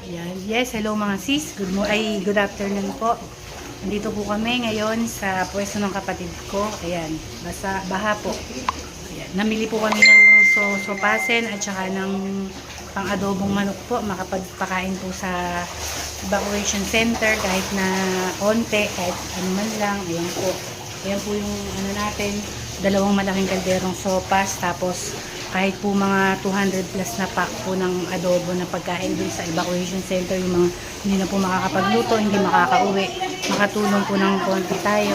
Ayan. Yes, hello mga sis. Good afternoon po. Nandito po kami ngayon sa pwesto ng kapatid ko. Ayan, baha po. Ayan. Namili po kami ng sopasen at saka ng pang-adobong manok po. Makapagpakain po sa evacuation center kahit na konti, kahit ano man lang. Ayan po. Ayan po yung ano natin, dalawang malaking kalderong sopas, tapos kahit po mga 200 plus na pack po ng adobo na pagkain dun sa evacuation center, yung mga hindi na po makakapagluto, hindi makakauwi, makatulong po ng konti tayo.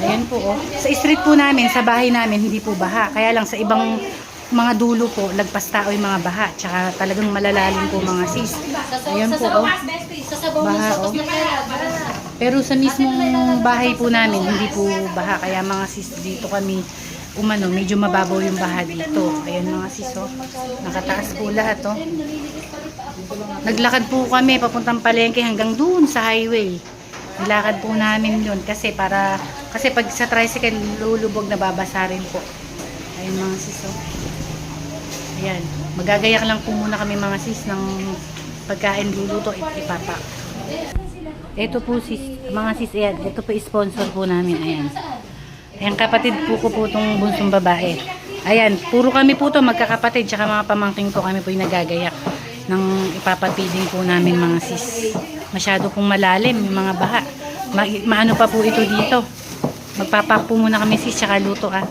Ayan po, oh. Sa street po namin, sa bahay namin, hindi po baha. Kaya lang sa ibang mga dulo po, lagpas tao yung mga baha. Tsaka talagang malalalim po mga sis. Ayan po, oh. Baha, oh. Pero sa mismong bahay po namin, hindi po baha. Kaya mga sis, dito kami medyo mababaw yung baha dito. Ayan mga sis, oh. Nakataas po lahat, oh. Naglakad po kami papuntang palengke hanggang dun sa highway. Nilakad po namin yun kasi pag sa tricycle lulubog, na babasa rin po. Ayan mga sis, oh. Ayan, magagayak lang po muna kami mga sis ng pagkain luluto, ipapak. Ito po sis, mga sis, ayan, ito po sponsor po namin, ayan. Ayan, kapatid po ko po itong bunsong babae. Ayan, puro kami po ito magkakapatid, tsaka mga pamangking ko, kami po yung nagagayak ng ipapapiding po namin mga sis. Masyado pong malalim yung mga baha. Maano pa po ito dito. Magpapak po muna kami sis, tsaka luto ah.